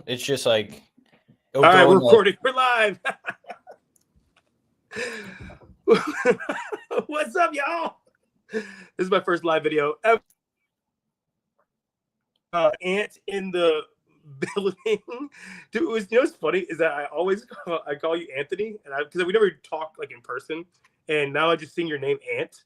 It's just like all right, we're recording. We're live. What's up, y'all? This is my first live video ever. Ant in the building. Dude, what's funny is that I always call you Anthony, and because we never talk like in person, and now I just sing your name Ant.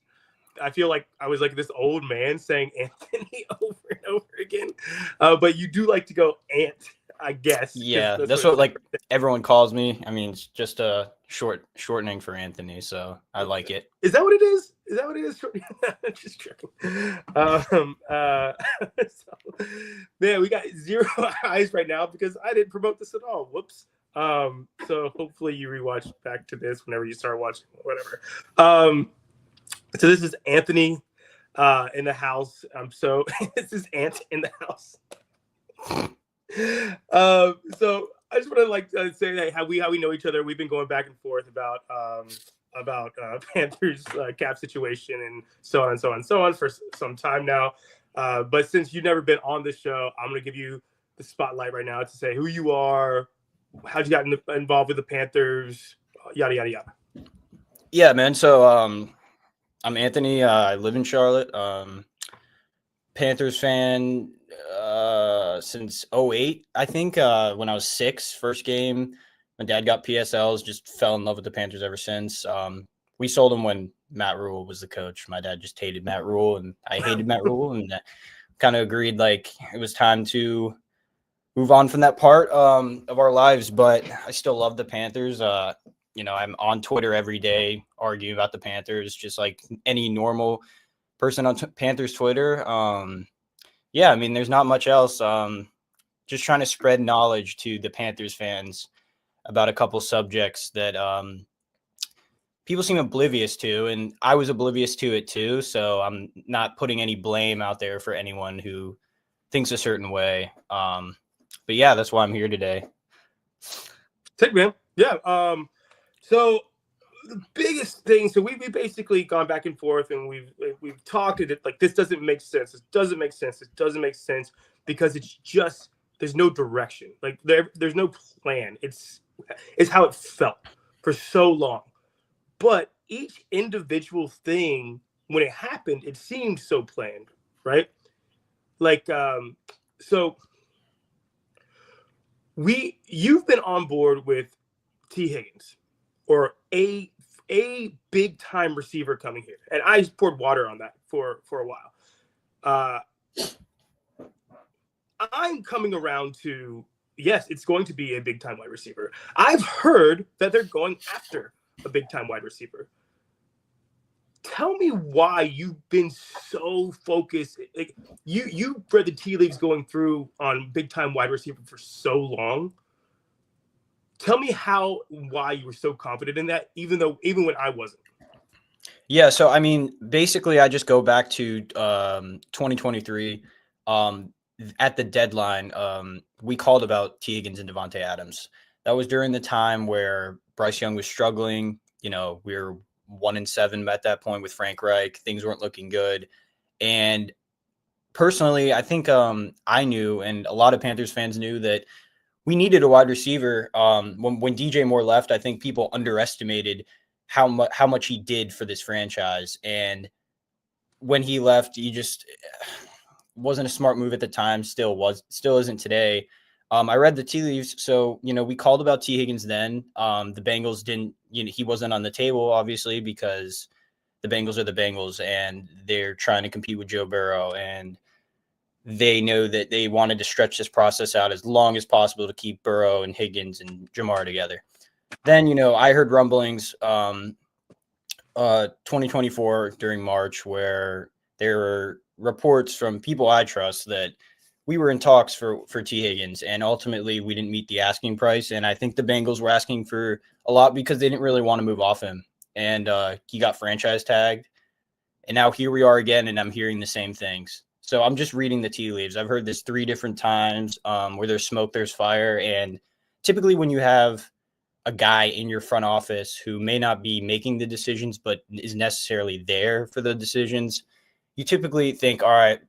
I feel like I was like this old man saying Anthony over and over again. But you do like to go Ant, I guess. Yeah, that's what like everyone calls me. I mean, it's just a shortening for Anthony, so I like it. Is that what it is? Is that what it is? Just joking. So, man, we got 0 eyes right now because I didn't promote this at all. Whoops. So hopefully you rewatch back to this whenever you start watching, whatever. So this is Anthony in the house. So this is Ant in the house. So I just want to say that how we know each other. We've been going back and forth about Panthers cap situation and so on and so on and so on for some time now. But since you've never been on this show, I'm going to give you the spotlight right now to say who you are, how'd you got involved with the Panthers, yada yada yada. Yeah, man. So I'm Anthony. I live in Charlotte. Panthers fan since 2008, I think. When I was 6, first game, my dad got PSLs, just fell in love with the Panthers ever since. We sold him when Matt Rhule was the coach. My dad just hated Matt Rhule, and I hated Matt Rhule, and kind of agreed like it was time to move on from that part of our lives. But I still love the Panthers. I'm on Twitter every day arguing about the Panthers, just like any normal person on Panthers Twitter. Yeah, I mean, there's not much else. Just trying to spread knowledge to the Panthers fans about a couple subjects that people seem oblivious to, and I was oblivious to it too. So I'm not putting any blame out there for anyone who thinks a certain way. But yeah, that's why I'm here today. Take man. Yeah. So the biggest thing, so we've basically gone back and forth, and we've talked it like this doesn't make sense. This doesn't make sense. This doesn't make sense because it's just there's no direction. Like there's no plan. It's how it felt for so long. But each individual thing, when it happened, it seemed so planned, right? Like so you've been on board with T. Higgins, or a big time receiver coming here, and I poured water on that for a while. I'm coming around to yes, it's going to be a big time wide receiver. I've heard that they're going after a big time wide receiver. Tell me why you've been so focused. Like you read the tea leaves going through on big time wide receiver for so long. Tell me why you were so confident in that, even when I wasn't. Yeah, so I mean, basically, I just go back to 2023. At the deadline, we called about T. Higgins and Devontae Adams. That was during the time where Bryce Young was struggling. You know, we were 1-7 at that point with Frank Reich. Things weren't looking good, and personally, I think I knew, and a lot of Panthers fans knew, that we needed a wide receiver. When DJ Moore left, I think people underestimated how much he did for this franchise. And when he left, he just wasn't a smart move at the time. Still isn't today. I read the tea leaves. So, we called about T. Higgins then. The Bengals didn't, he wasn't on the table, obviously, because the Bengals are the Bengals and they're trying to compete with Joe Burrow, and they know that they wanted to stretch this process out as long as possible to keep Burrow and Higgins and Jamar together. Then, I heard rumblings 2024 during March where there were reports from people I trust that we were in talks for T. Higgins, and ultimately we didn't meet the asking price. And I think the Bengals were asking for a lot because they didn't really want to move off him. And he got franchise tagged. And now here we are again, and I'm hearing the same things. So I'm just reading the tea leaves. I've heard this 3 different times. Where there's smoke, there's fire. And typically when you have a guy in your front office who may not be making the decisions, but is necessarily there for the decisions, you typically think, all right,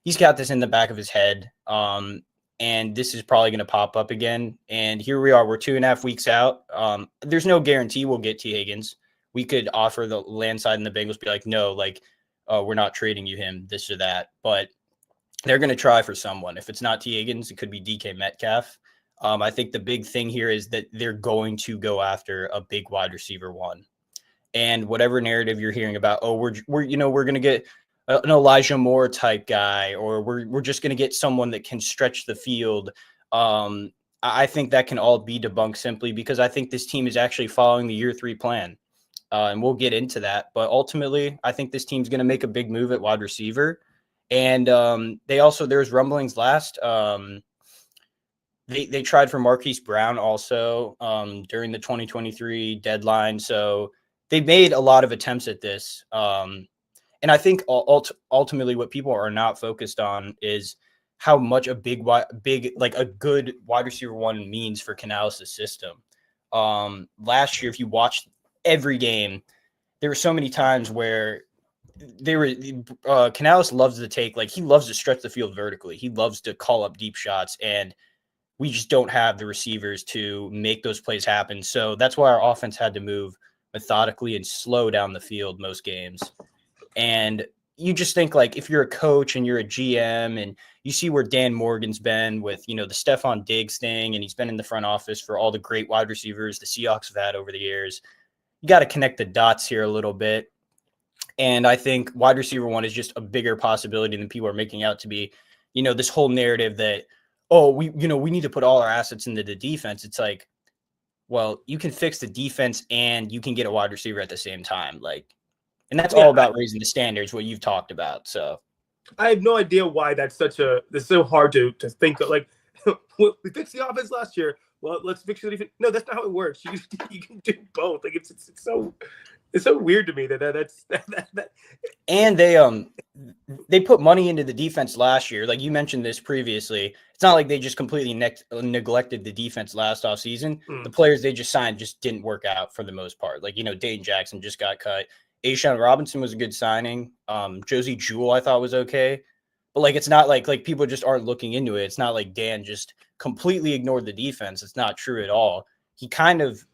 he's got this in the back of his head. and this is probably going to pop up again. And here we are. We're 2.5 weeks out. There's no guarantee we'll get T. Higgins. We could offer the landside and the Bengals be like, no, like, we're not trading you him, this or that. But they're going to try for someone. If it's not T. Higgins, it could be DK Metcalf. I think the big thing here is that they're going to go after a big wide receiver one. And whatever narrative you're hearing about, oh, we're going to get an Elijah Moore type guy, or we're just going to get someone that can stretch the field. I think that can all be debunked simply because I think this team is actually following the year 3 plan. And we'll get into that. But ultimately, I think this team's going to make a big move at wide receiver. And there's rumblings last. They tried for Marquise Brown also during the 2023 deadline. So they made a lot of attempts at this. And I think ultimately what people are not focused on is how much a like a good wide receiver one means for Canales' system. Last year, if you watched every game, there were so many times where Canales loves to take, like, he loves to stretch the field vertically. He loves to call up deep shots, and we just don't have the receivers to make those plays happen. So that's why our offense had to move methodically and slow down the field most games. And you just think, like, if you're a coach and you're a GM and you see where Dan Morgan's been with, the Stephon Diggs thing, and he's been in the front office for all the great wide receivers the Seahawks have had over the years, you got to connect the dots here a little bit. And I think wide receiver one is just a bigger possibility than people are making out to be. This whole narrative that, oh, we need to put all our assets into the defense. It's like, well, you can fix the defense and you can get a wide receiver at the same time. Like, and that's all about raising the standards, what you've talked about. So I have no idea why it's so hard to think of. Like, we fixed the offense last year. Well, let's fix the defense. No, that's not how it works. You can do both. Like, it's so weird to me that. And they put money into the defense last year. Like you mentioned this previously. It's not like they just completely neglected the defense last offseason. The players they just signed just didn't work out for the most part. Like, Dayton Jackson just got cut. A'Shaun Robinson was a good signing. Josie Jewell I thought was okay. But, like, it's not like people just aren't looking into it. It's not like Dan just completely ignored the defense. It's not true at all. He kind of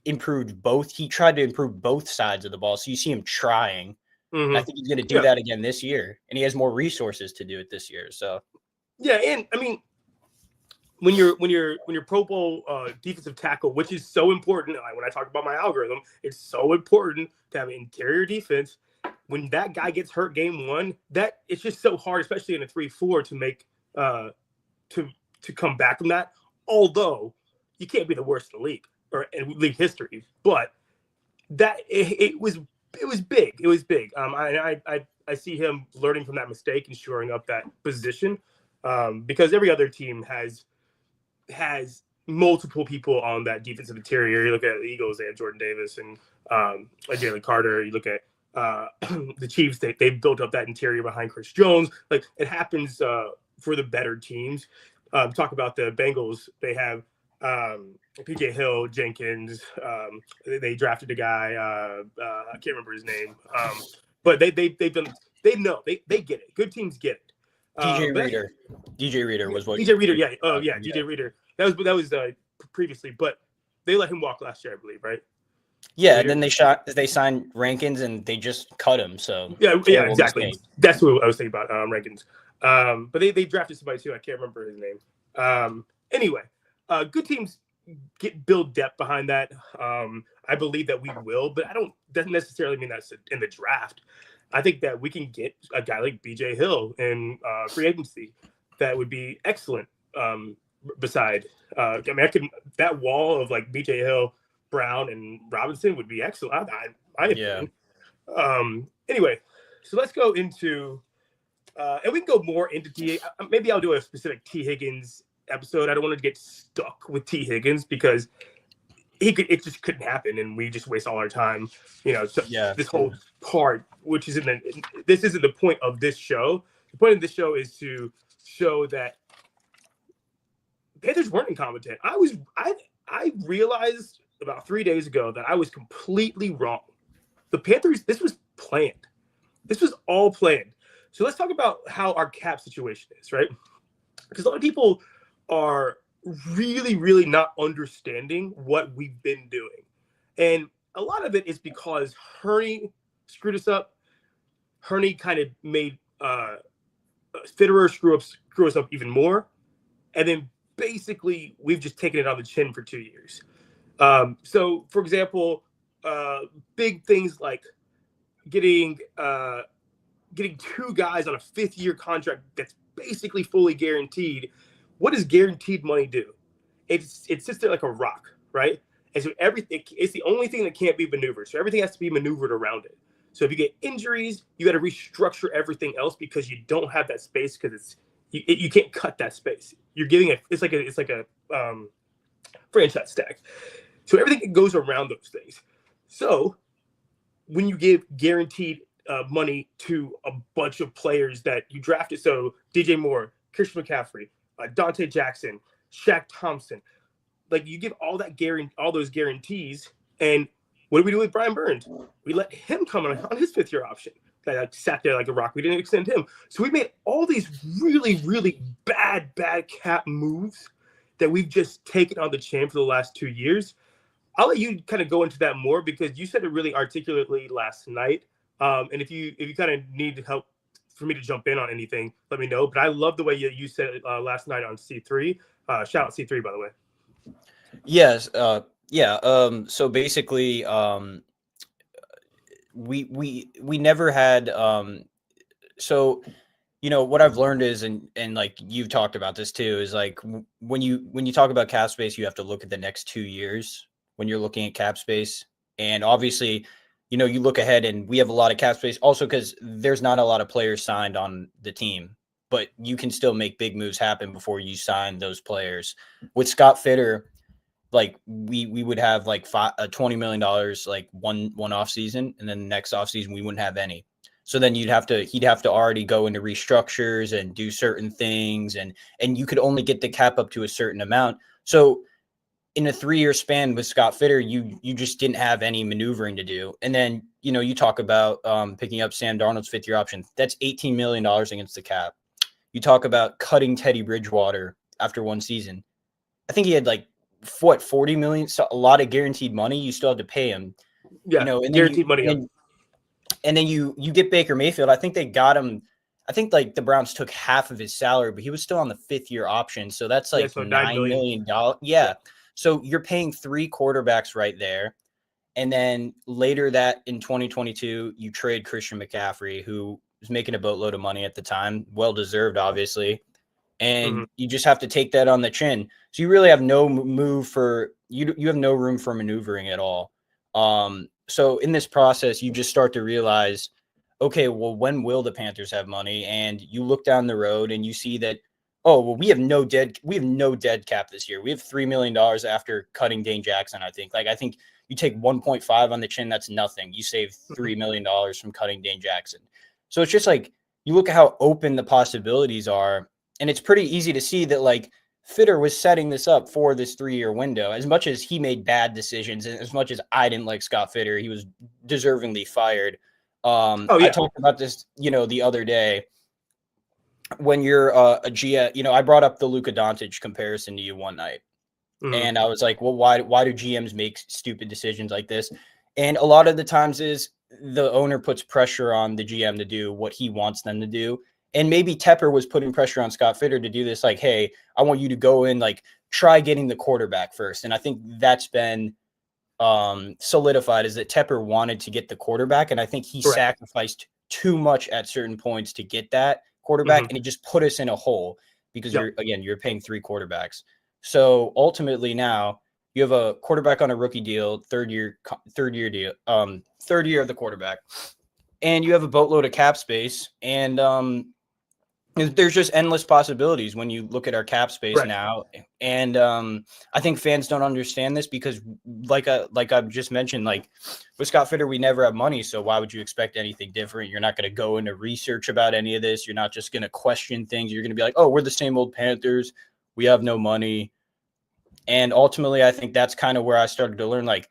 improved both. He tried to improve both sides of the ball. So you see him trying. Mm-hmm. I think he's going to do that again this year. And he has more resources to do it this year. So, yeah. And I mean, when you're Pro Bowl defensive tackle, which is so important, when I talk about my algorithm, it's so important to have an interior defense. When that guy gets hurt game one, that it's just so hard, especially in a 3-4, to make to come back from that. Although you can't be the worst in the league or in league history, but that it was big. It was big. I see him learning from that mistake and shoring up that position because every other team has multiple people on that defensive interior. You look at the Eagles, they have Jordan Davis and Jalen Carter. You look at the Chiefs, they've built up that interior behind Chris Jones. Like, it happens for the better teams. Talk about the Bengals. They have PJ Hill, Jenkins. They drafted a guy. I can't remember his name. But they get it. Good teams get it. DJ Reader was what. DJ Reader, yeah. Oh yeah, DJ Reader. That was previously, but they let him walk last year, I believe, right? Yeah, and then they signed Rankins and they just cut him. So yeah, exactly. Mistake. That's what I was thinking about, Rankins. But they drafted somebody too. I can't remember his name. Anyway, good teams build depth behind that. I believe that we will, but doesn't necessarily mean that's in the draft. I think that we can get a guy like BJ Hill in free agency that would be excellent. Beside, that wall of like BJ Hill, Brown, and Robinson would be excellent. I opinion. Anyway, so let's go into, and we can go more into T. Maybe I'll do a specific T. Higgins episode. I don't want to get stuck with T. Higgins because it just couldn't happen, and we just waste all our time. This whole part, which this isn't the point of this show. The point of this show is to show that Panthers weren't incompetent. I realized about 3 days ago that I was completely wrong. The Panthers, this was planned. This was all planned. So let's talk about how our cap situation is, right? Because a lot of people are really, really not understanding what we've been doing. And a lot of it is because Hurney screwed us up. Hurney kind of made Fitterer screw us up even more. And then basically we've just taken it on the chin for 2 years. So, for example, big things like getting 2 guys on a 5th-year contract that's basically fully guaranteed. What does guaranteed money do? It sits there like a rock, right? And so it's the only thing that can't be maneuvered. So everything has to be maneuvered around it. So if you get injuries, you got to restructure everything else because you don't have that space because you can't cut that space. You're giving it. It's like a franchise tag. So everything goes around those things. So when you give guaranteed money to a bunch of players that you drafted, so DJ Moore, Christian McCaffrey, Dante Jackson, Shaq Thompson, like you give all those guarantees, and what do we do with Brian Burns? We let him come on his 5th-year option. That sat there like a rock. We didn't extend him. So we made all these really, really bad cap moves that we've just taken on the chin for the last 2 years. I'll let you kind of go into that more because you said it really articulately last night. And if you kind of need help for me to jump in on anything, let me know. But I love the way you said it last night on C3. Shout out C3, by the way. Yes. Yeah. So basically, we never had, so, what I've learned is, and like you've talked about this too, is like when you talk about cap space, you have to look at the next 2 years when you're looking at cap space. And obviously, you look ahead and we have a lot of cap space also because there's not a lot of players signed on the team, but you can still make big moves happen before you sign those players. With Scott Fitter, like we would have like $20 million, like one off season. And then the next off season, we wouldn't have any. So then he'd have to already go into restructures and do certain things. And you could only get the cap up to a certain amount. So in a 3-year span with Scott Fitter, you just didn't have any maneuvering to do. And then, you talk about picking up Sam Darnold's 5th-year option. That's $18 million against the cap. You talk about cutting Teddy Bridgewater after 1 season. I think he had like, 40 million, so a lot of guaranteed money. You still have to pay him, and then guaranteed money. And then you get Baker Mayfield. I think they got him. I think like the Browns took half of his salary, but he was still on the 5th-year option. So that's like so $9 million. Yeah. So you're paying 3 quarterbacks right there. And then later that in 2022, you trade Christian McCaffrey, who was making a boatload of money at the time. Well-deserved, obviously. And you just have to take that on the chin. So you really have no move for you. You have no room for maneuvering at all. So in this process, you just start to realize, okay, well, when will the Panthers have money? And you look down the road and you see that, oh, well, we have no dead cap this year. We have $3 million after cutting Dane Jackson. I think you take 1.5 on the chin. That's nothing. You save $3 million from cutting Dane Jackson. So it's just like, you look at how open the possibilities are. And it's pretty easy to see that like Fitter was setting this up for this 3-year window. As much as he made bad decisions and as much as I didn't like Scott Fitter, he was deservingly fired. I talked about this, the other day when you're a GM, I brought up the Luka Doncic comparison to you one night. And I was like, well, why do GMs make stupid decisions like this? And a lot of the times is the owner puts pressure on the GM to do what he wants them to do. And maybe Tepper was putting pressure on Scott Fitter to do this. Like, hey, I want you to go in, like, try getting the quarterback first. And I think that's been solidified is that Tepper wanted to get the quarterback. And I think he sacrificed too much at certain points to get that quarterback. And it just put us in a hole because you're paying 3 quarterbacks. So ultimately now you have a quarterback on a rookie deal, third year deal, third year of the quarterback, and you have a boatload of cap space. And there's just endless possibilities when you look at our cap space now. And I think fans don't understand this because like I've just mentioned, like with Scott Fitter, we never have money. So why would you expect anything different? You're not going to go into research about any of this. You're not just going to question things. You're going to be like, oh, we're the same old Panthers. We have no money. And ultimately, I think that's kind of where I started to learn, like,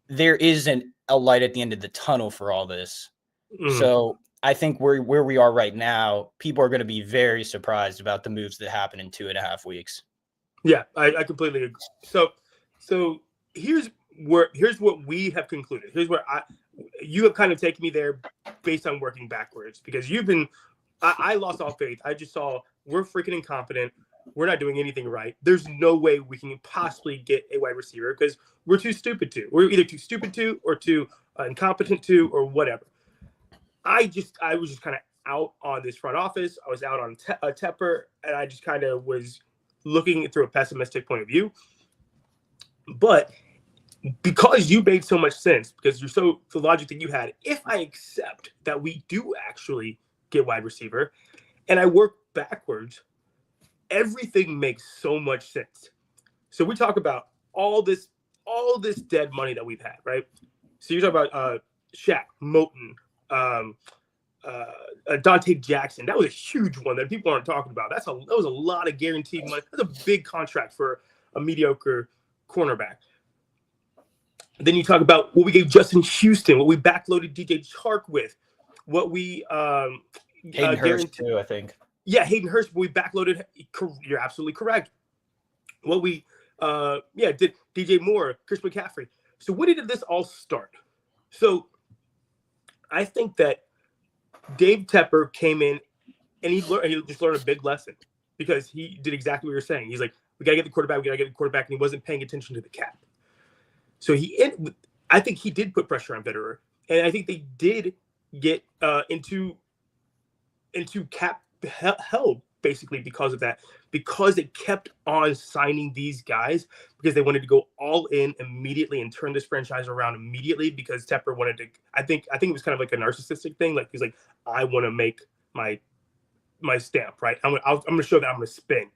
there isn't a light at the end of the tunnel for all this. So I think where we are right now, people are going to be very surprised about the moves that happen in 2.5 weeks. Yeah, I completely agree. So here's what we have concluded. Here's where you have kind of taken me there based on working backwards, because I lost all faith. I just saw we're freaking incompetent. We're not doing anything right. There's no way we can possibly get a wide receiver because we're too stupid to. We're either too stupid to, or too incompetent to, or whatever. I was just kind of out on this front office. I was out on Tepper, and I just kind of was looking through a pessimistic point of view. But because you made so much sense, because the logic that you had, if I accept that we do actually get wide receiver and I work backwards, everything makes so much sense. So we talk about all this dead money that we've had, right? So you're talking about Shaq, Moton, Dante Jackson. That was a huge one that people aren't talking about. That was a lot of guaranteed money. That's a big contract for a mediocre cornerback. Then you talk about what we gave Justin Houston, what we backloaded DJ Chark with, what we Hayden Hurst too, I think. Yeah, Hayden Hurst. We backloaded. You're absolutely correct. What we did DJ Moore, Chris McCaffrey. So when did this all start? So I think that Dave Tepper came in and he just learned a big lesson, because he did exactly what you're saying. He's like, we got to get the quarterback. And he wasn't paying attention to the cap. So I think he did put pressure on Federer, and I think they did get into cap hell basically because of that, because they kept on signing these guys because they wanted to go all in immediately and turn this franchise around immediately, because Tepper wanted to. I think it was kind of like a narcissistic thing. Like, he's like, I want to make my stamp, right? I'm going to show that I'm going to spend,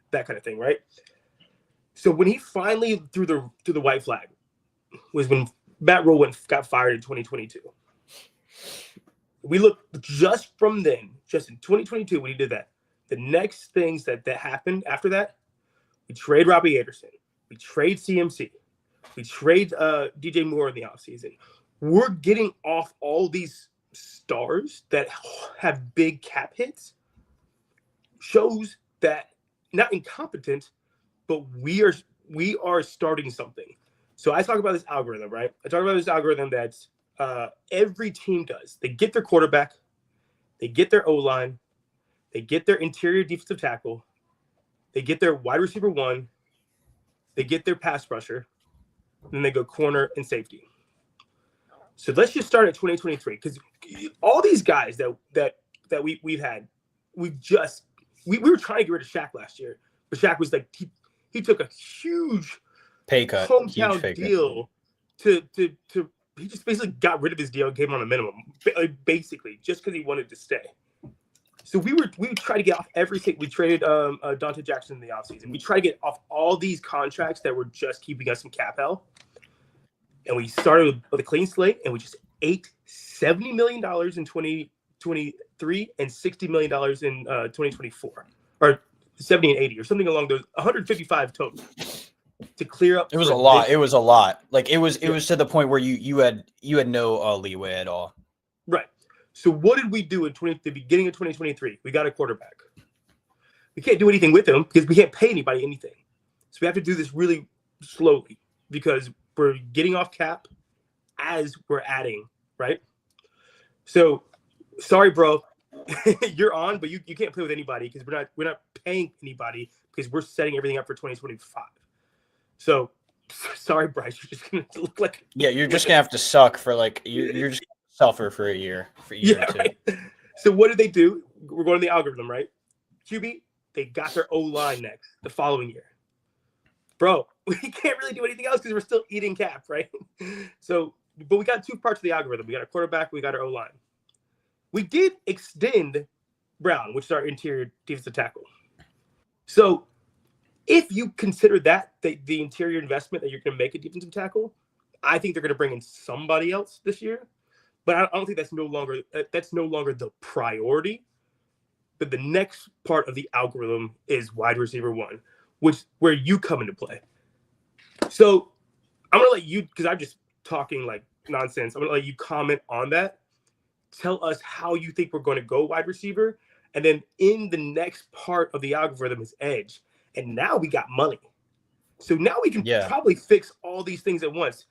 that kind of thing, right? So when he finally threw the white flag was when Matt Rhule got fired in 2022. We look just from then, just in 2022 when he did that. The next things that happened after that, we trade Robbie Anderson, we trade CMC, we trade DJ Moore in the offseason. We're getting off all these stars that have big cap hits. Shows that not incompetent, but we are starting something. So I talk about this algorithm, right? I talk about this algorithm that every team does. They get their quarterback, they get their O-line, they get their interior defensive tackle, they get their wide receiver one, they get their pass rusher, then they go corner and safety. So let's just start at 2023, because all these guys that we've had, we were trying to get rid of Shaq last year, but Shaq was like, he took a huge pay cut, hometown deal to he just basically got rid of his deal, gave him on a minimum, basically, just because he wanted to stay. So we tried to get off everything. We traded Dante Jackson in the offseason. We tried to get off all these contracts that were just keeping us in cap hell. And we started with a clean slate, and we just ate $70 million in 2023 and $60 million in 2024, or 70 and 80, or something along those, 155 total to clear up. It was a lot. It was a lot. Like it was to the point where you had no leeway at all. Right. So what did we do in the beginning of 2023? We got a quarterback. We can't do anything with him because we can't pay anybody anything. So we have to do this really slowly because we're getting off cap as we're adding, right? So sorry, bro, you're on, but you can't play with anybody because we're not paying anybody because we're setting everything up for 2025. So sorry, Bryce, you're just gonna look like you're just gonna have to suck for like you're just gonna suffer for a year or two. Right? So what did they do? We're going to the algorithm, right? QB, they got their O-line next the following year. Bro, we can't really do anything else because we're still eating cap, right? So, but we got two parts of the algorithm. We got our quarterback, we got our O-line. We did extend Brown, which is our interior defensive tackle. So if you consider that the interior investment that you're going to make a defensive tackle, I think they're going to bring in somebody else this year. But I don't think that's no longer the priority. But the next part of the algorithm is wide receiver one, where you come into play. So I'm gonna let you, because I'm just talking like nonsense. I'm gonna let you comment on that. tell us how you think we're going to go wide receiver. And then in the next part of the algorithm is edge. And now we got money. So now we can probably fix all these things at once,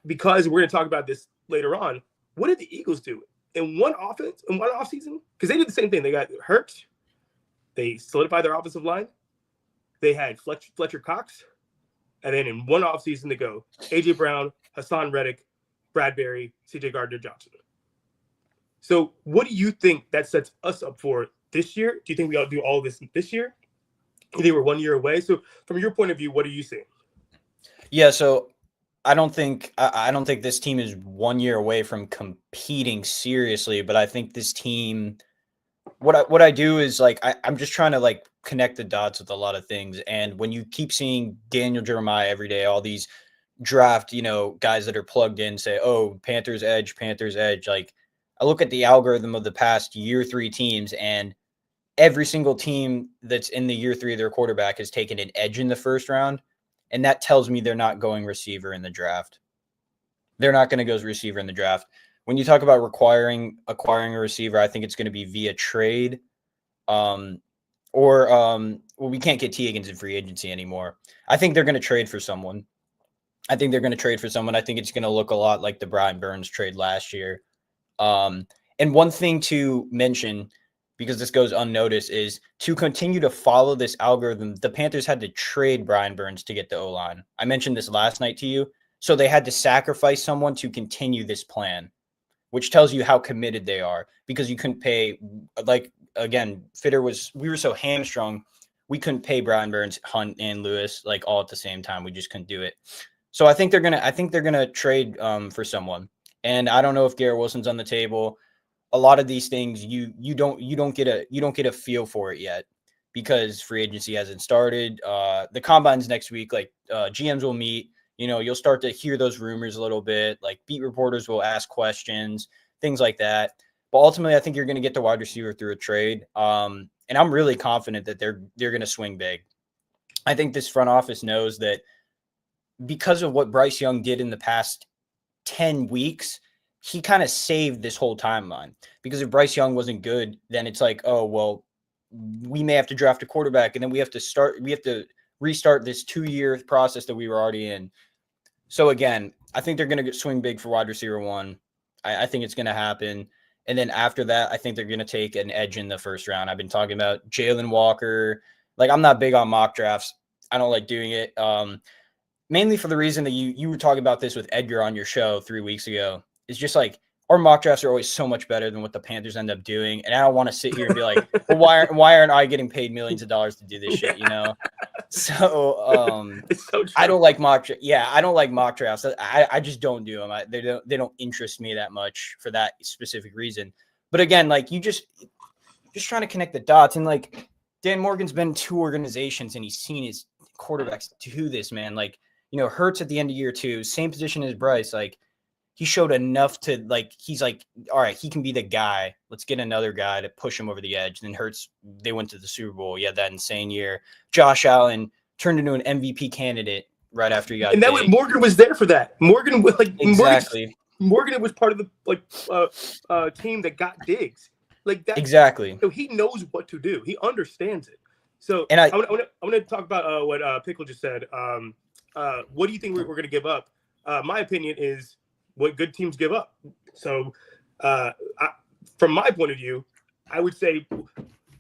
because we're going to talk about this later on. What did the Eagles do in one offseason? Because they did the same thing. They got hurt. They solidified their offensive line. They had Fletcher Cox. And then in one offseason, they go A.J. Brown, Hassan Reddick, Bradbury, C.J. Gardner-Johnson. So what do you think that sets us up for this year? Do you think we ought to do all this year? Do you think we're 1 year away? So from your point of view, what are you seeing? Yeah, so I don't think this team is 1 year away from competing seriously, but I think this team, what I do is like I'm just trying to like connect the dots with a lot of things. And when you keep seeing Daniel Jeremiah every day, all these draft, guys that are plugged in say, oh, Panthers edge. Like I look at the algorithm of the past year 3 teams, and every single team that's in the year 3 of their quarterback has taken an edge in the first round. And that tells me they're not going receiver in the draft. They're not going to go receiver in the draft. When you talk about acquiring a receiver, I think it's going to be via trade. We can't get T. Higgins in free agency anymore. I think they're going to trade for someone. I think it's going to look a lot like the Brian Burns trade last year. And one thing to mention, because this goes unnoticed, is to continue to follow this algorithm, the Panthers had to trade Brian Burns to get the O-line. I mentioned this last night to you. So they had to sacrifice someone to continue this plan, which tells you how committed they are, because you couldn't pay, like, again, we were so hamstrung, we couldn't pay Brian Burns, Hunt, and Lewis like all at the same time. We just couldn't do it. So I think they're gonna trade for someone. And I don't know if Garrett Wilson's on the table. A lot of these things you don't get a feel for it yet, because free agency hasn't started. The combine's next week. Like GMs will meet. You'll start to hear those rumors a little bit. Like beat reporters will ask questions, things like that. But ultimately, I think you're going to get the wide receiver through a trade. And I'm really confident that they're going to swing big. I think this front office knows that because of what Bryce Young did in the past 10 weeks, he kind of saved this whole timeline. Because if Bryce Young wasn't good, then it's like, oh, well, we may have to draft a quarterback, and then we have to restart this 2-year process that we were already in. So again, I think they're going to swing big for wide receiver 1. I think it's going to happen. And then after that, I think they're going to take an edge in the first round. I've been talking about Jalen Walker. Like, I'm not big on mock drafts. I don't like doing it. Mainly for the reason that you were talking about this with Edgar on your show 3 weeks ago. It's just like, our mock drafts are always so much better than what the Panthers end up doing. And I don't want to sit here and be like, well, why aren't I getting paid millions of dollars to do this shit, So, it's so true. I don't like mock drafts. Yeah, I don't like mock drafts. I just don't do them. They don't interest me that much for that specific reason. But again, like, you just trying to connect the dots. And like, Dan Morgan's been in 2 organizations and he's seen his quarterbacks do this, man. Like, Hurts at the end of year 2, same position as Bryce. Like, he showed enough to, like, he's like, all right, he can be the guy. Let's get another guy to push him over the edge. Then Hurts, they went to the Super Bowl. He had that insane year. Josh Allen turned into an MVP candidate right after he got and that big. Morgan was there for that. Morgan was like, exactly. Morgan was part of the team that got Diggs. Like that. Exactly. So he knows what to do. He understands it. So and I want to talk about what Pickle just said. What do you think we're going to give up? My opinion is what good teams give up. So from my point of view, I would say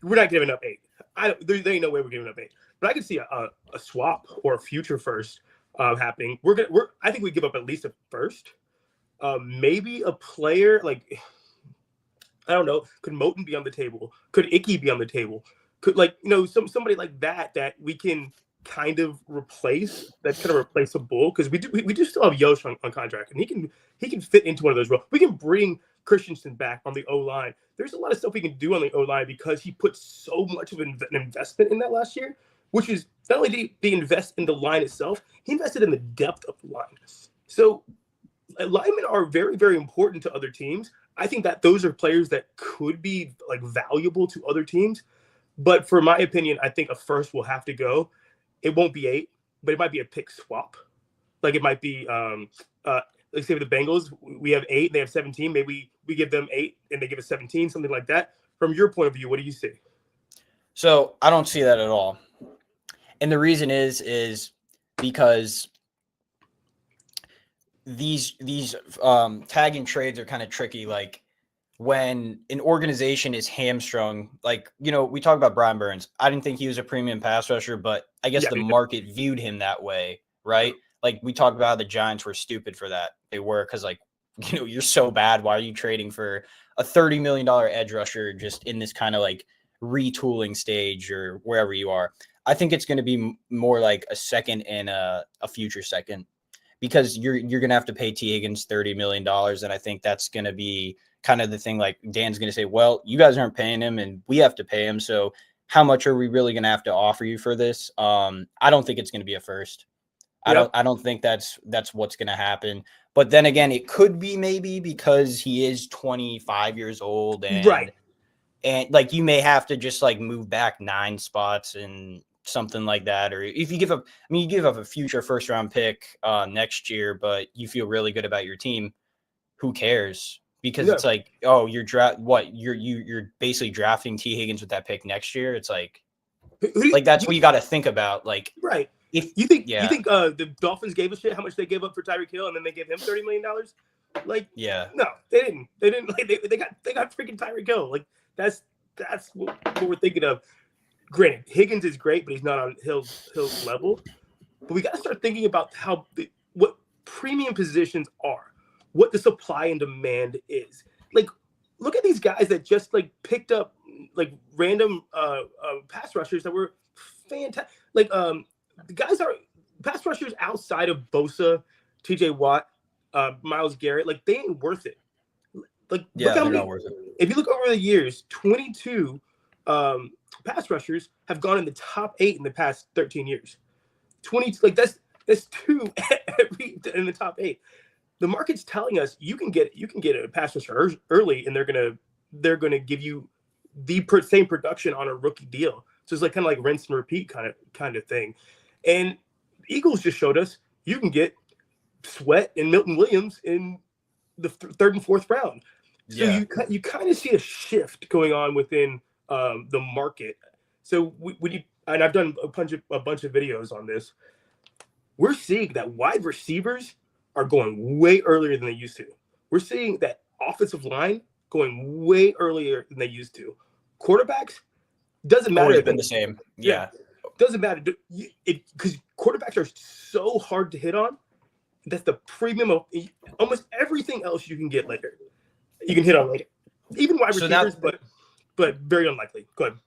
we're not giving up 8. There ain't no way we're giving up 8. But I could see a swap or a future first happening. I think we give up at least a first. Maybe a player, like, I don't know. Could Moten be on the table? Could Icky be on the table? Could, like, somebody like that we can kind of replace, that's kind of replaceable, because we do still have Yosh on contract, and he can fit into one of those roles. We can bring Christensen back on the O-line. There's a lot of stuff we can do on the O-line because he put so much of an investment in that last year, which is not only did he invest in the line itself, he invested in the depth of the line. So linemen are very, very important to other teams. I think that those are players that could be like valuable to other teams. But for my opinion, I think a first will have to go. It won't be 8, but it might be a pick swap. Like, it might be let's say with the Bengals, we have 8, they have 17. Maybe we give them 8 and they give us 17, something like that. From your point of view, what do you see? So I don't see that at all. And the reason is because these tagging trades are kind of tricky. Like when an organization is hamstrung, like, we talk about Brian Burns. I didn't think he was a premium pass rusher, but I guess the market viewed him that way, right? Like we talked about how the Giants were stupid for that. They were, because like, you're so bad. Why are you trading for a $30 million edge rusher just in this kind of like retooling stage or wherever you are? I think it's going to be more like a second and a future second, because you're going to have to pay T. Higgins $30 million. And I think that's going to be kind of the thing. Like Dan's going to say, well, you guys aren't paying him and we have to pay him. So how much are we really going to have to offer you for this? I don't think it's going to be a first. Yep. I don't think that's what's going to happen. But then again, it could be maybe because he is 25 years old and Right. And like you may have to just like move back 9 spots and something like that. Or if you give up, you give up a future first round pick next year, but you feel really good about your team, who cares? Because it's like, oh, you're basically drafting T. Higgins with that pick next year. It's like that's what you got to think about. Like, right. If you think the Dolphins gave a shit how much they gave up for Tyreek Hill and then they gave him $30 million? Like, no, they didn't. They didn't. Like, they got freaking Tyreek Hill. Like, that's what we're thinking of. Granted, Higgins is great, but he's not on Hill's level. But we got to start thinking about what premium positions are, what the supply and demand is. Like, look at these guys that just like picked up like random pass rushers that were fantastic. Like, the guys are pass rushers outside of Bosa, TJ Watt, Myles Garrett. Like, they ain't worth it. Like, look how many, not worth it. If you look over the years, 22 pass rushers have gone in the top 8 in the past 13 years. 20, like that's 2 in the top 8. The market's telling us you can get a pass rusher early, and they're gonna give you the same production on a rookie deal. So it's like kind of like rinse and repeat kind of thing. And Eagles just showed us you can get Sweat and Milton Williams in the 3rd and 4th round. So you kind of see a shift going on within the market. So and I've done a bunch of videos on this. We're seeing that wide receivers are going way earlier than they used to. We're seeing that offensive line going way earlier than they used to. Quarterbacks, doesn't matter. Always been the same. Yeah. Doesn't matter. Because quarterbacks are so hard to hit on. That's the premium of almost everything else you can get later. You can hit on later. Even wide receivers, but very unlikely. Go ahead.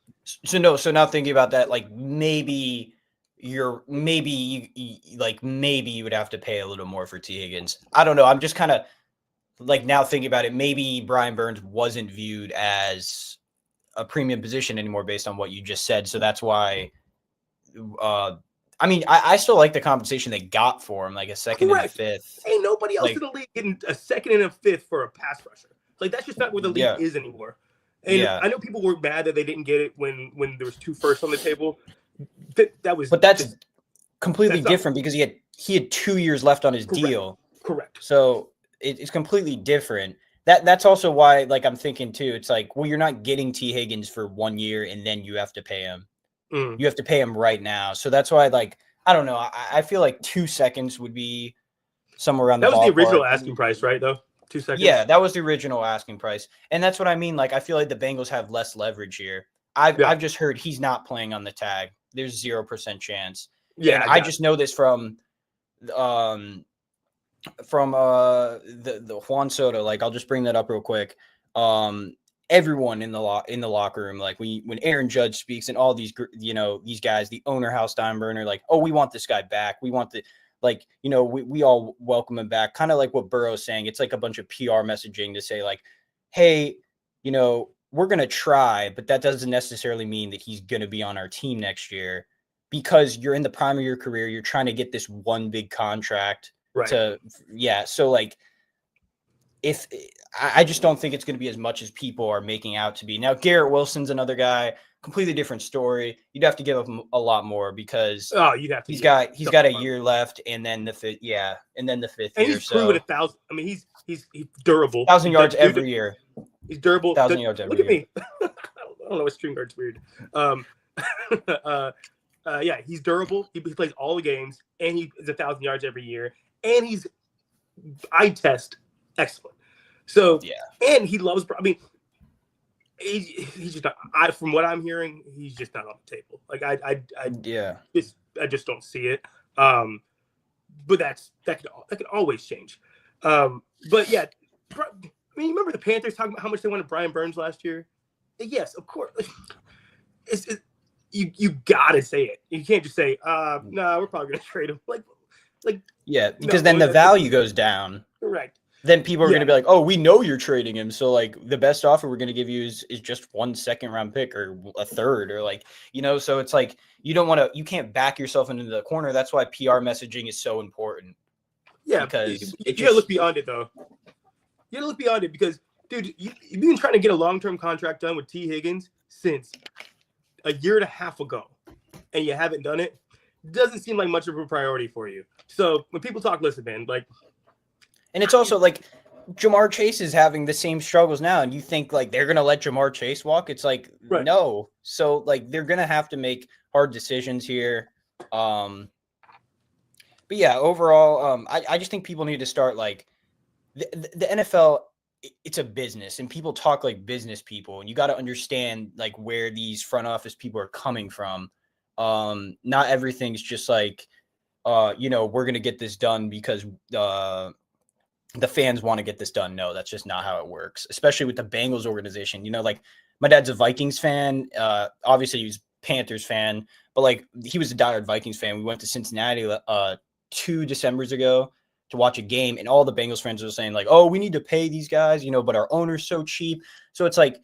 So now thinking about that, like maybe you would have to pay a little more for T. Higgins. I don't know. I'm just kind of like now thinking about it. Maybe Brian Burns wasn't viewed as a premium position anymore based on what you just said. So that's why. I still like the compensation they got for him, like a 2nd and a 5th. Ain't nobody else in the league getting a 2nd and a 5th for a pass rusher. Like, that's just not where the league is anymore. And I know people were mad that they didn't get it when there was 2 firsts on the table. But that's completely different because he had 2 years left on his deal. Correct. So it's completely different. That's also why, like, I'm thinking too. It's like, well, you're not getting T. Higgins for 1 year and then you have to pay him. You have to pay him right now. So that's why, like, I don't know. I feel like 2 seconds would be somewhere around that was the original asking price, right? Though 2 seconds. Yeah, that was the original asking price, and that's what I mean. Like, I feel like the Bengals have less leverage here. I've just heard he's not playing on the tag. There's 0% chance. Yeah, and I just know this from the Juan Soto. Like, I'll just bring that up real quick. Everyone in the locker room, like when Aaron Judge speaks and all these, these guys, the owner, Hal Steinbrenner, like, oh, we want this guy back. We want we all welcome him back. Kind of like what Burrow's saying. It's like a bunch of PR messaging to say like, hey, we're going to try, but that doesn't necessarily mean that he's going to be on our team next year because you're in the prime of your career. You're trying to get this one big contract. Right. So like, if I just don't think it's going to be as much as people are making out to be. Now, Garrett Wilson's another guy, completely different story. You'd have to give him a lot more because you'd have to. he's got a year left, and then the fifth year. And he's proven 1,000. I mean, he's durable. 1,000 yards every year. He's durable. 1,000 yards every year. Look at me. I don't know. A string guard's weird. Yeah, he's durable. He plays all the games, and he is 1,000 yards every year, and he's eye test excellent. So and he loves. I mean, he's just not. From what I'm hearing, he's just not on the table. Like I just don't see it. But that could always change. But yeah, I mean, you remember the Panthers talking about how much they wanted Brian Burns last year? Yes, of course. You gotta say it. You can't just say, "No, we're probably gonna trade him." Because then the value goes down. Correct. Then people are going to be like, "Oh, we know you're trading him, so like the best offer we're going to give you is just 1 second-round pick or a third or like So it's like you can't back yourself into the corner. That's why PR messaging is so important. Yeah, because you gotta look beyond it though. You gotta look beyond it because, dude, you've been trying to get a long-term contract done with T. Higgins since a year and a half ago, and you haven't done it. Doesn't seem like much of a priority for you. So when people talk, listen, man, like. And it's also like Jamar Chase is having the same struggles now, and you think like they're gonna let Jamar Chase walk? It's like no. So like they're gonna have to make hard decisions here. But yeah, overall, I just think people need to start like the NFL. It's a business, and people talk like business people, and you got to understand like where these front office people are coming from. Not everything's just like, we're gonna get this done because the fans want to get this done. No, that's just not how it works, especially with the Bengals organization. Like my dad's a Vikings fan. Obviously he was Panthers fan, but like he was a diehard Vikings fan. We went to Cincinnati 2 Decembers ago to watch a game, and all the Bengals fans were saying like, "Oh, we need to pay these guys, but our owner's so cheap." So it's like,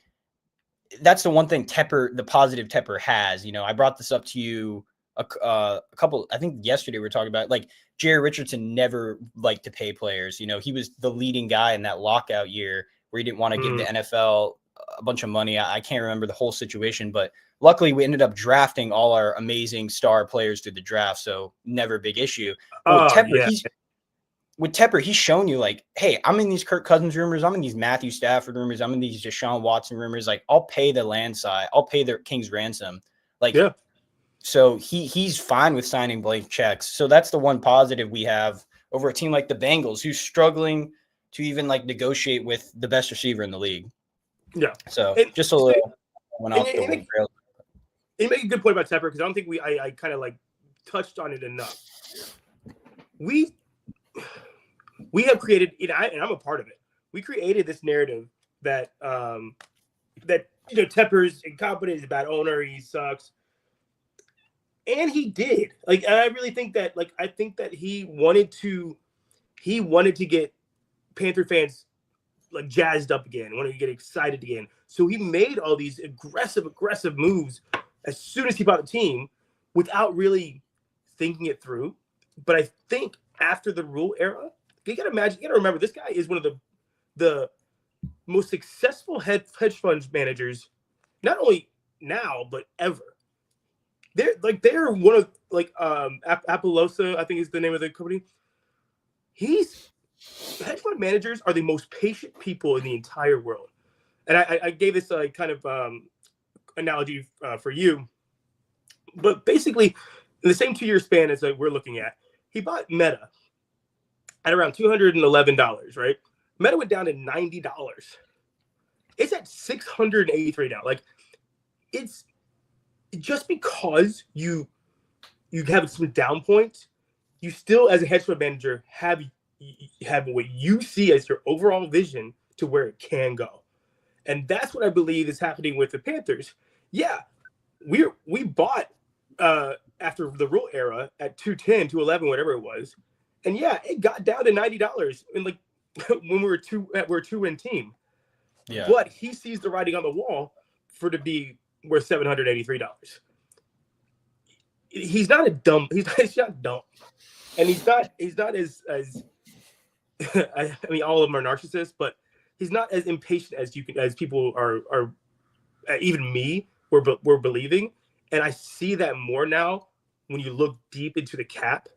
that's the one thing the positive Tepper has. I brought this up to you a couple, I think yesterday we were talking about like Jerry Richardson never liked to pay players. He was the leading guy in that lockout year where he didn't want to give the NFL a bunch of money. I can't remember the whole situation, but luckily we ended up drafting all our amazing star players through the draft. So never a big issue. With Tepper, he's shown you like, hey, I'm in these Kirk Cousins rumors. I'm in these Matthew Stafford rumors. I'm in these Deshaun Watson rumors. Like, I'll pay the landslide. I'll pay their king's ransom. So he's fine with signing blank checks. So that's the one positive we have over a team like the Bengals, who's struggling to even like negotiate with the best receiver in the league. Yeah. So just a little went off the rails. You make a good point about Tepper because I don't think I kind of like touched on it enough. We have created, and I'm a part of it. We created this narrative that Tepper's incompetent, he's a bad owner, he sucks. And he did. Like, I really think that, I think that he wanted to get Panther fans like jazzed up again, wanted to get excited again. So he made all these aggressive moves as soon as he bought the team without really thinking it through. But I think after the Rhule era, you gotta remember this guy is one of the most successful hedge fund managers, not only now, but ever. They're one of Apollosa, I think is the name of the company. Hedge fund managers are the most patient people in the entire world. And I gave this kind of analogy for you, but basically in the same 2-year span as we're looking at, he bought Meta at around $211, right? Meta went down to $90. It's at $683 now. Like, it's just because you have some down points, you still, as a hedge fund manager, have what you see as your overall vision to where it can go. And that's what I believe is happening with the Panthers. Yeah, we bought after the Rhule era at 210, 211, whatever it was. And yeah, it got down to $90 and like when we're a 2-win team. Yeah. But he sees the writing on the wall for to be worth $783. He's not dumb. And he's not as I mean, all of them are narcissists, but he's not as impatient as people are even me we're believing. And I see that more now when you look deep into the cap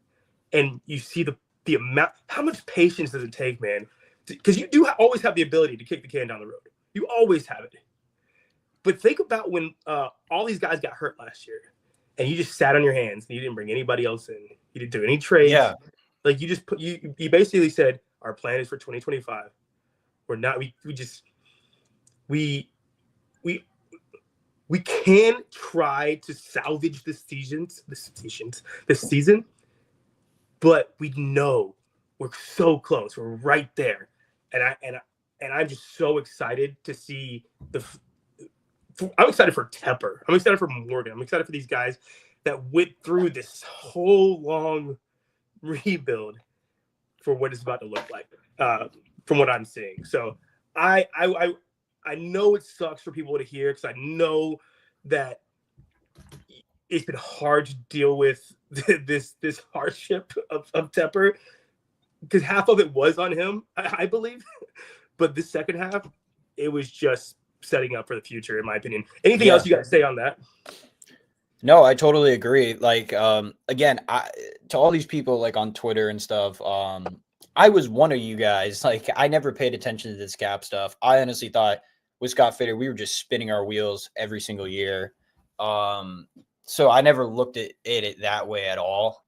and you see the amount. How much patience does it take, man? Because you do always have the ability to kick the can down the road. You always have it. But think about when all these guys got hurt last year, and you just sat on your hands and you didn't bring anybody else in. You didn't do any trades. Yeah. Like you just you basically said our plan is for 2025. We're not. We can try to salvage this season, but we know we're so close. We're right there, and I'm just so excited to see I'm excited for Tepper. I'm excited for Morgan. I'm excited for these guys that went through this whole long rebuild for what it's about to look like, from what I'm seeing. So I know it sucks for people to hear, because I know that it's been hard to deal with this hardship of Tepper, because half of it was on him, I believe, but the second half, it was just setting up for the future, in my opinion. Anything else you got to say on that? No, I totally agree. Like, again, to all these people like on Twitter and stuff, I was one of you guys. Like, I never paid attention to this cap stuff. I honestly thought with Scott Fitter, we were just spinning our wheels every single year. So I never looked at it that way at all.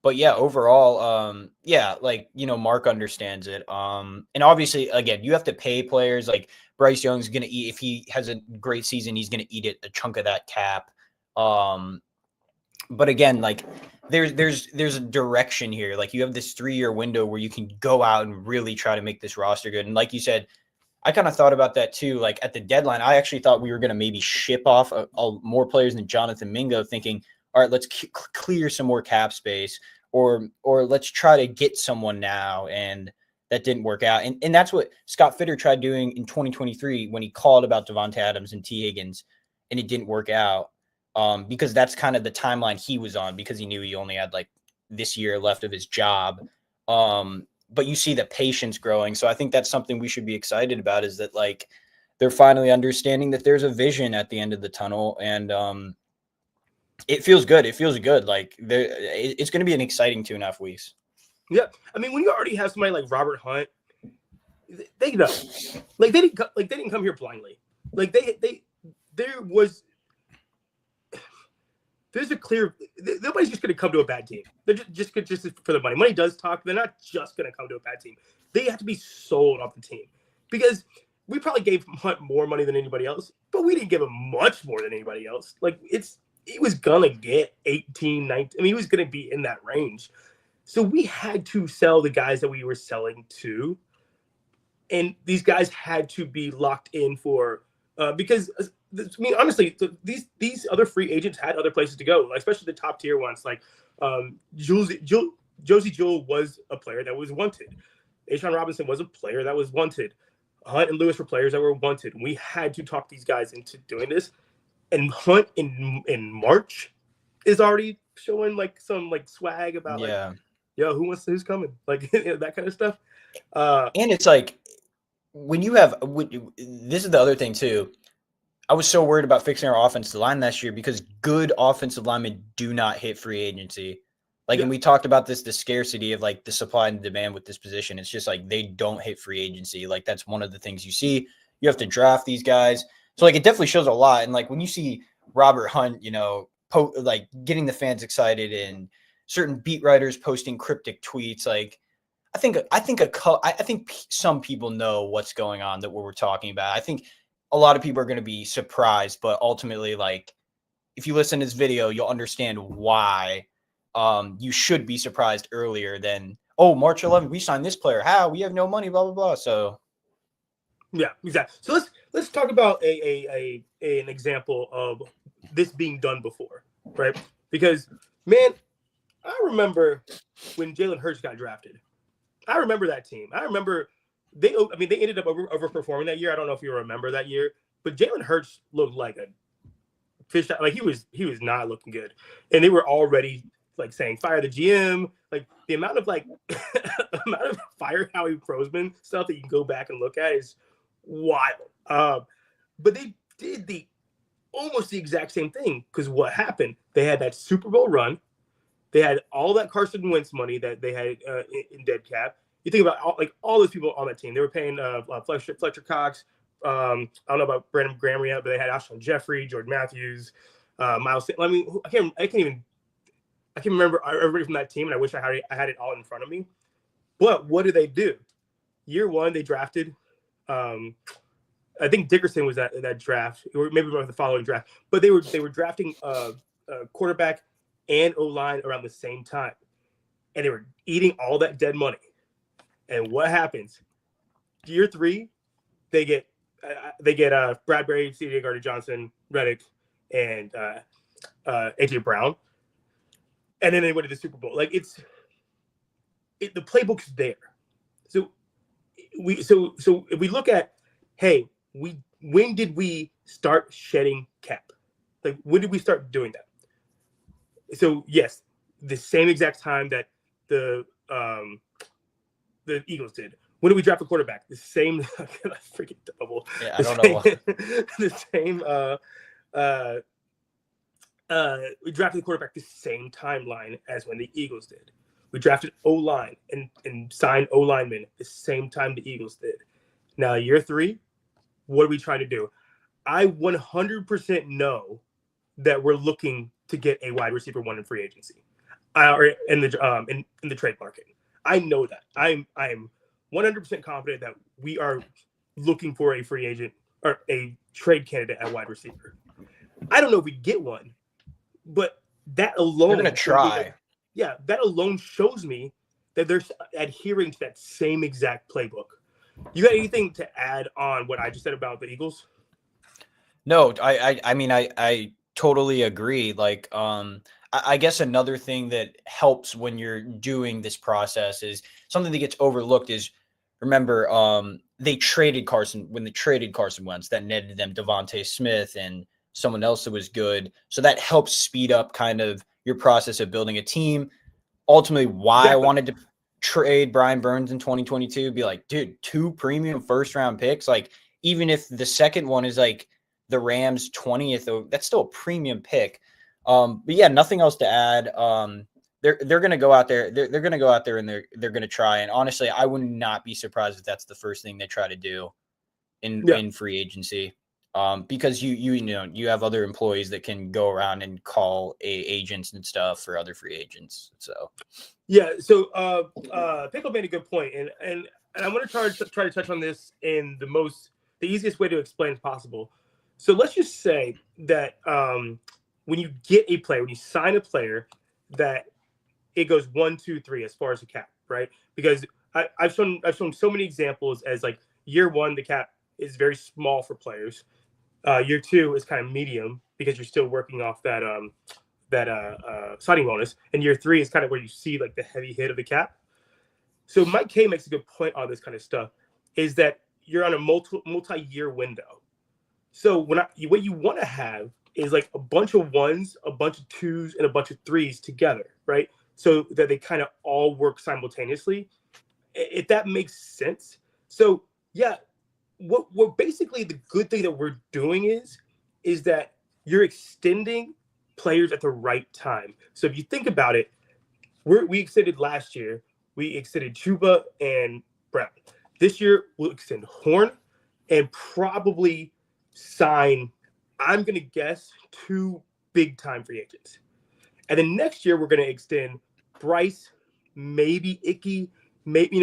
But yeah, overall, yeah, like, Mark understands it. And obviously, again, you have to pay players. Like Bryce Young's going to eat, if he has a great season, he's going to eat a chunk of that cap. But again, like there's a direction here. Like you have this 3-year window where you can go out and really try to make this roster good. And like you said, I kind of thought about that too. Like at the deadline, I actually thought we were going to maybe ship off more players than Jonathan Mingo, thinking, all right, let's clear some more cap space, or let's try to get someone now. And that didn't work out. And that's what Scott Fitter tried doing in 2023 when he called about Davante Adams and T. Higgins, and it didn't work out, because that's kind of the timeline he was on, because he knew he only had like this year left of his job. But you see the patience growing. So I think that's something we should be excited about, is that like they're finally understanding that there's a vision at the end of the tunnel. And it feels good. It feels good. Like it's going to be an exciting 2.5 weeks. Yeah. I mean, when you already have somebody like Robert Hunt, they know, like they didn't come here blindly. Like there's a clear, nobody's just going to come to a bad team. They're just for the money. Money does talk. They're not just going to come to a bad team. They have to be sold off the team, because we probably gave Hunt more money than anybody else, but we didn't give him much more than anybody else. Like he was going to get 18, 19. I mean, he was going to be in that range. So we had to sell the guys that we were selling to. And these guys had to be locked in for, because I mean, honestly, these other free agents had other places to go, especially the top tier ones. Like Josie Jewell was a player that was wanted. Ashawn Robinson was a player that was wanted. Hunt and Lewis were players that were wanted. We had to talk these guys into doing this. And Hunt in March is already showing like some like swag about like, yo, who's coming? Like that kind of stuff. And it's like, when you have, this is the other thing too. I was so worried about fixing our offensive line last year, because good offensive linemen do not hit free agency. Like, and we talked about the scarcity of like the supply and demand with this position. It's just like, they don't hit free agency. Like that's one of the things you see. You have to draft these guys. So like, it definitely shows a lot. And like, when you see Robert Hunt, like getting the fans excited, and certain beat writers posting cryptic tweets, like, I think some people know what's going on, that what we're talking about. I think a lot of people are going to be surprised, but ultimately, like, if you listen to this video, you'll understand why you should be surprised earlier than, oh, March 11th, we signed this player. How? We have no money, blah, blah, blah. So, yeah, exactly. So let's talk about an example of this being done before, right? Because, man, I remember when Jalen Hurts got drafted. I remember that team. I remember they ended up overperforming that year. I don't know if you remember that year, but Jalen Hurts looked like a fish. Like he was not looking good, and they were already like saying fire the GM, like the amount of like amount of fire Howie Roseman stuff that you can go back and look at is wild. But they did almost the exact same thing, because what happened? They had that Super Bowl run. They had all that Carson Wentz money that they had in dead cap. You think about all those people on that team. They were paying Fletcher Cox. I don't know about Brandon Graham yet, but they had Alshon Jeffrey, Jordan Matthews, Miles. I mean, I can't remember everybody from that team, and I wish I had it all in front of me. But what did they do? Year one, they drafted. I think Dickerson was that draft, or maybe the following draft. But they were drafting quarterback and O-line around the same time, and they were eating all that dead money. And what happens? Year three, they get Bradbury, C.J. Gardner-Johnson, Reddick, and A.J. Brown, and then they went to the Super Bowl. Like the playbook's there. So if we look at, hey, when did we start shedding cap? Like, when did we start doing that? So yes, the same exact time that the Eagles did. When did we draft a quarterback? The same freaking double. Yeah, I don't know why. The same we drafted the quarterback the same timeline as when the Eagles did. We drafted O-line and signed O-linemen the same time the Eagles did. Now, year three, what are we trying to do? I 100% know that we're looking to get a wide receiver one in free agency, or in the trade market. I know that. I'm 100% confident that we are looking for a free agent or a trade candidate at wide receiver. I don't know if we get one, but that alone, they're gonna try. That alone shows me that they're adhering to that same exact playbook. You got anything to add on what I just said about the Eagles? No, I mean, I totally agree. Like, I guess another thing that helps when you're doing this process is something that gets overlooked is, remember, they traded Carson Wentz, that netted them Devontae Smith and someone else that was good. So that helps speed up kind of your process of building a team. Ultimately, why I wanted to trade Brian Burns in 2022, be like, dude, 2 premium first round picks. Like, even if the second one is like the Rams 20th, that's still a premium pick. But yeah, nothing else to add. They're going to go out there. They're going to go out there and they're going to try. And honestly, I would not be surprised if that's the first thing they try to do in free agency. Because you have other employees that can go around and call agents and stuff for other free agents. So so Pickle made a good point, and I want to try to touch on this in the easiest way to explain as possible. So let's just say that when you get a player, when you sign a player, that it goes 1, 2, 3 as far as the cap, right? Because I've shown so many examples as like year one, the cap is very small for players. Year two is kind of medium because you're still working off that signing bonus, and year three is kind of where you see like the heavy hit of the cap. So Mike K makes a good point on this kind of stuff, is that you're on a multi-year window. So what you want to have is like a bunch of ones, a bunch of twos, and a bunch of threes together, right? So that they kind of all work simultaneously, if that makes sense. So yeah. What basically the good thing that we're doing is that you're extending players at the right time. So if you think about it, we extended last year. We extended Chuba and Brown. This year we'll extend Horn and probably sign, I'm gonna guess, 2 big time free agents. And then next year we're gonna extend Bryce, maybe Icky, maybe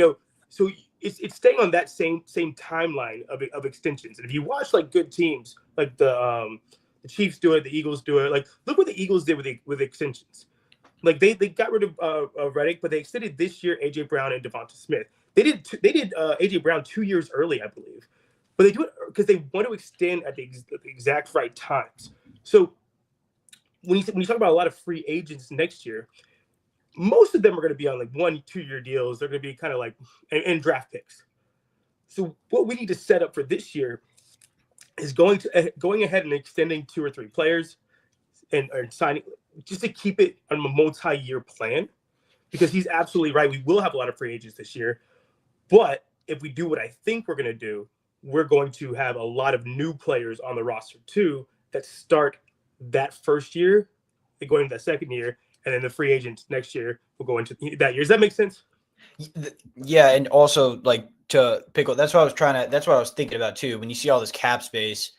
so. It's staying on that same timeline of extensions. And if you watch like good teams, like the Chiefs do it, the Eagles do it. Like, look what the Eagles did with extensions. Like they got rid of Reddick, but they extended this year A.J. Brown and Devonta Smith. They did A.J. Brown 2 years early, I believe, but they do it because they want to extend at the exact right times. So when you talk about a lot of free agents next year, most of them are going to be on like 1-2 year deals. They're going to be kind of like and draft picks. So what we need to set up for this year is going ahead and extending 2 or 3 players and signing just to keep it on a multi-year plan, because he's absolutely right. We will have a lot of free agents this year, but if we do what I think we're going to do, we're going to have a lot of new players on the roster too that start that first year, they go into that second year, and then the free agents next year will go into that year. Does that make sense? Yeah, and also like to pickle. That's what I was trying to. That's what I was thinking about too. When you see all this cap space,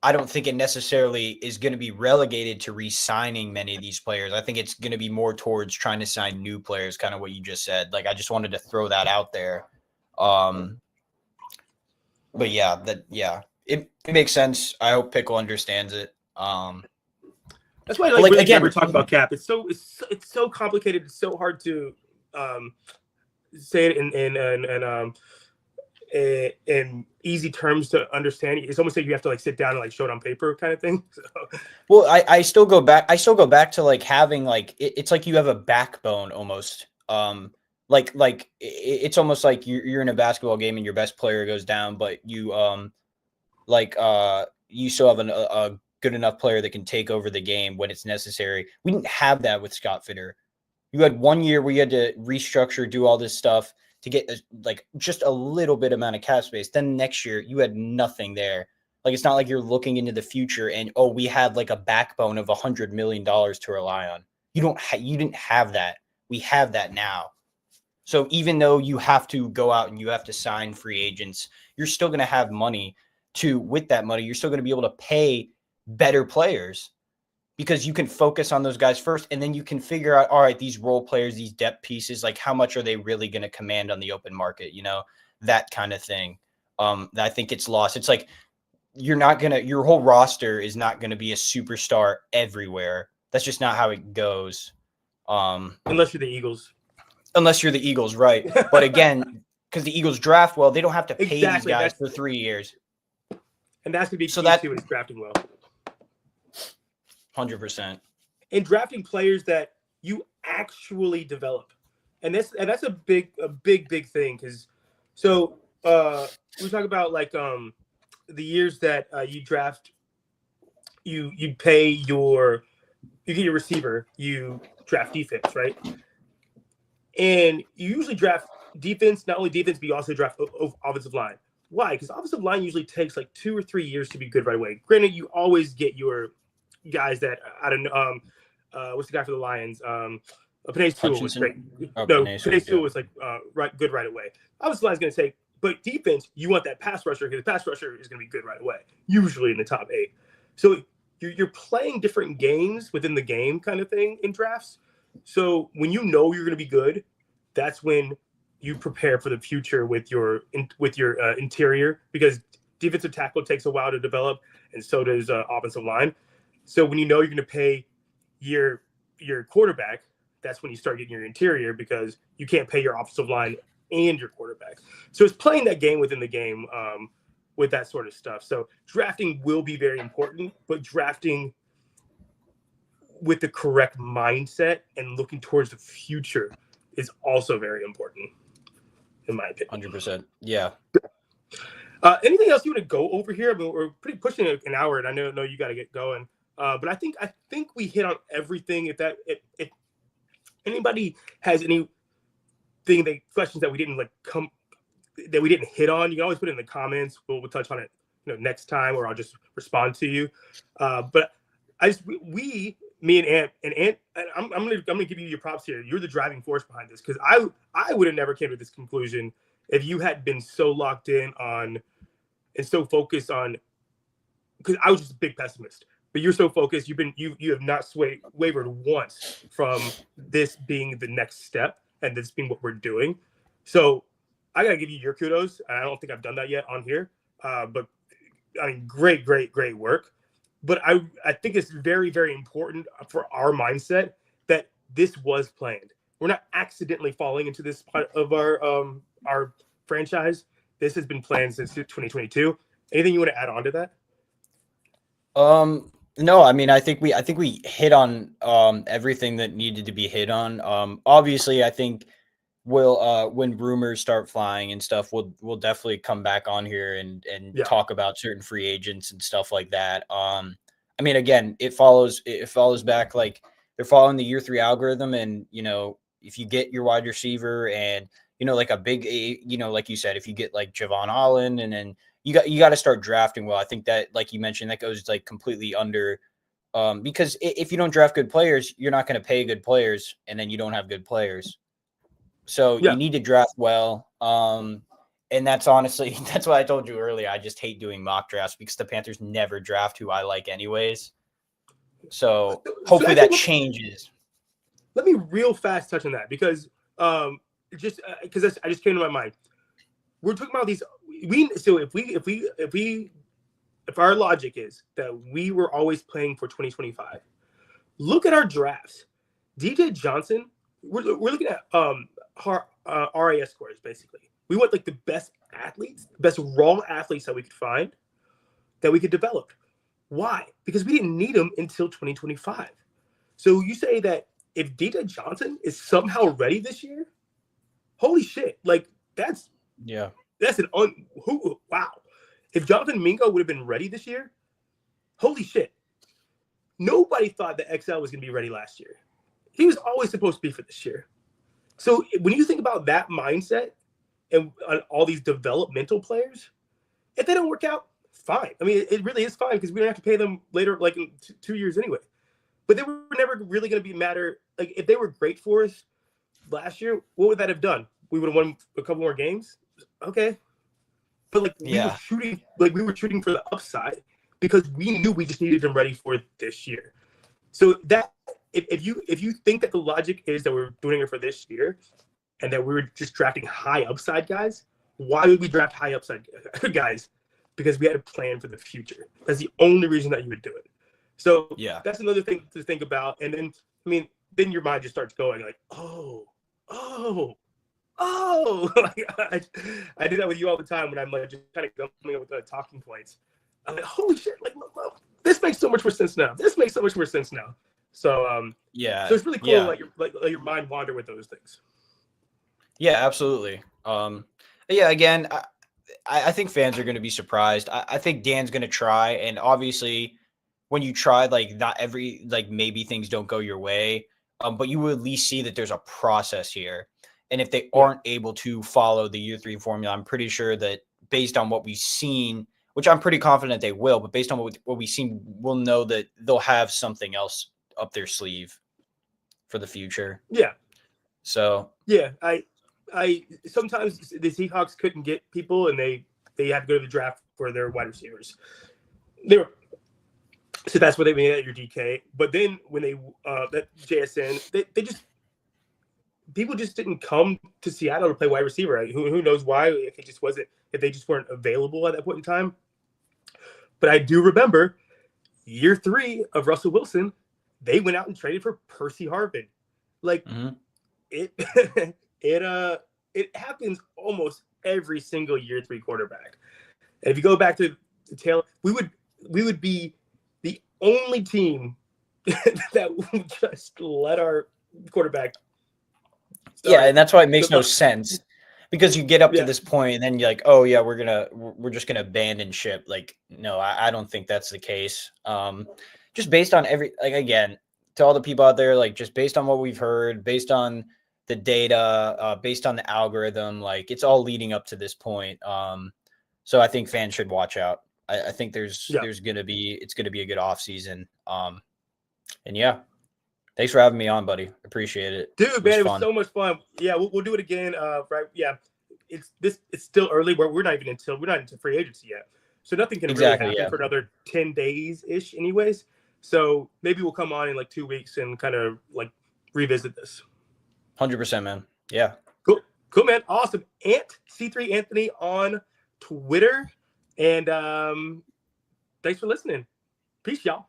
I don't think it necessarily is going to be relegated to re-signing many of these players. I think it's going to be more towards trying to sign new players, kind of what you just said. Like I just wanted to throw that out there. But yeah, it makes sense. I hope Pickle understands it. That's why I like, like really again, never talk about cap. It's so complicated. It's so hard to say it in easy terms to understand. It's almost like you have to like sit down and like show it on paper kind of thing. So. Well, I still go back to like having like it's like you have a backbone almost. Like it's almost like you're in a basketball game and your best player goes down, but you you still have a good enough player that can take over the game when it's necessary. We didn't have that with Scott Fitter. You had 1 year where you had to restructure, do all this stuff to get like just a little bit amount of cap space. Then next year you had nothing there. Like it's not like you're looking into the future and we had like a backbone of $100 million to rely on. You didn't have that. We have that now. So even though you have to go out and you have to sign free agents, you're still going to have money with that money. You're still going to be able to pay better players because you can focus on those guys first. And then you can figure out, all right, these role players, these depth pieces, like how much are they really going to command on the open market? That kind of thing. I think it's lost. It's like, your whole roster is not going to be a superstar everywhere. That's just not how it goes. Unless you're the Eagles. Unless you're the Eagles, right. But again, because the Eagles draft well, they don't have to pay these guys for 3 years. And that's going to be key too, is drafting well. 100%. And drafting players that you actually develop. And that's a big thing. Because we talk about like the years that you draft, you get your receiver, you draft defense, right? And you usually draft defense, not only defense, but you also draft offensive line. Why? Because offensive line usually takes like 2 or 3 years to be good right away. Granted, you always get your guys that I don't know. What's the guy for the Lions? Penei Sewell was great. Penei Sewell was like good right away. Offensive line is going to take, but defense, you want that pass rusher because the pass rusher is going to be good right away, usually in the top 8. So you're playing different games within the game, kind of thing in drafts. So when you know you're going to be good, that's when you prepare for the future with your interior, because defensive tackle takes a while to develop, and so does offensive line. So when you know you're going to pay your quarterback, that's when you start getting your interior, because you can't pay your offensive line and your quarterback. So it's playing that game within the game with that sort of stuff. So drafting will be very important, but drafting with the correct mindset and looking towards the future is also very important, in my opinion. 100%. Yeah. Anything else you want to go over here? I mean, we're pretty pushing an hour, and I know you got to get going. But I think we hit on everything. If anybody has anything, questions that we didn't hit on, you can always put it in the comments. We'll touch on it next time, or I'll just respond to you. But me and Ant, I'm gonna give you your props here. You're the driving force behind this, because I would have never came to this conclusion if you had been so locked in on and so focused on, because I was just a big pessimist. But you're so focused. You have not wavered once from this being the next step and this being what we're doing. So I gotta give you your kudos. And I don't think I've done that yet on here. But I mean, great work. But I think it's very, very important for our mindset that this was planned. We're not accidentally falling into this part of our franchise. This has been planned since 2022. Anything you want to add on to that? No, I mean, I think we hit on everything that needed to be hit on. Obviously, I think when rumors start flying and stuff, we'll definitely come back on here and talk about certain free agents and stuff like that. I mean, again, it follows back like they're following the year 3 algorithm. And, if you get your wide receiver and, like a big, like you said, if you get like Javon Allen, and then you got to start drafting well. I think that, like you mentioned, that goes like completely under, because if you don't draft good players, you're not going to pay good players, and then you don't have good players. So Yeah. you need to draft well. And that's honestly, that's what I told you earlier. I just hate doing mock drafts because the Panthers never draft who I like anyways. So hopefully that changes. Let me real fast touch on that because just because I just came to my mind. We're talking about these. If our logic is that we were always playing for 2025, look at our drafts. DJ Johnson, we're looking at RAS scores basically. We want like the best athletes, best raw athletes that we could find, that we could develop. Why? Because we didn't need them until 2025. So you say that if DJ Johnson is somehow ready this year, holy shit! Like that's wow. If Jonathan Mingo would have been ready this year, holy shit! Nobody thought that XL was going to be ready last year. He was always supposed to be for this year. So when you think about that mindset and all these developmental players, if they don't work out, fine. I mean, it really is fine because we don't have to pay them later, like in 2 years anyway. But they were never really going to be matter. Like if they were great for us last year, what would that have done? We would have won a couple more games. Okay. But like we were shooting for the upside because we knew we just needed them ready for this year. So that if you think that the logic is that we're doing it for this year and that we're just drafting high upside guys, why would we draft high upside guys? Because we had a plan for the future. That's the only reason that you would do it. So that's another thing to think about. And then, then your mind just starts going like, oh. Like, I do that with you all the time when I'm like just kind of coming up with the talking points. I'm like, holy shit! Like, look, this makes so much more sense now. So so it's really cool to let your mind wander with those things. Yeah, absolutely. Again, I think fans are going to be surprised. I think Dan's going to try, and obviously, when you try, like not every maybe things don't go your way, but you will at least see that there's a process here. And if they aren't able to follow the year 3 formula, I'm pretty sure that based on what we've seen, which I'm pretty confident they will, but based on what we've seen, we'll know that they'll have something else up their sleeve for the future. Yeah. So I sometimes the Seahawks couldn't get people, and they had to go to the draft for their wide receivers. So that's what they made at your DK. But then when they that JSN, they just people just didn't come to Seattle to play wide receiver. Who knows why? If they just weren't available at that point in time. But I do remember year 3 of Russell Wilson, they went out and traded for Percy Harvin. Like it happens almost every single year 3 quarterback. And if you go back to the tail, we would be the only team that would just let our quarterback start. Yeah, and that's why it makes no sense. Because you get up to this point and then you're like, oh yeah, we're just gonna abandon ship. Like, no, I don't think that's the case. Just based on again, to all the people out there, like just based on what we've heard, based on the data, based on the algorithm, like it's all leading up to this point. So I think fans should watch out. I think it's gonna be a good off season. And yeah. Thanks for having me on, buddy. Appreciate it. Dude, it was so much fun. Yeah, we'll do it again. Right? Yeah, it's still early. We're not into free agency yet, so nothing can really happen for another 10 days ish, anyways. So maybe we'll come on in like 2 weeks and kind of like revisit this. 100%, man. Yeah. Cool, man. Awesome. C3 Anthony on Twitter, and thanks for listening. Peace, y'all.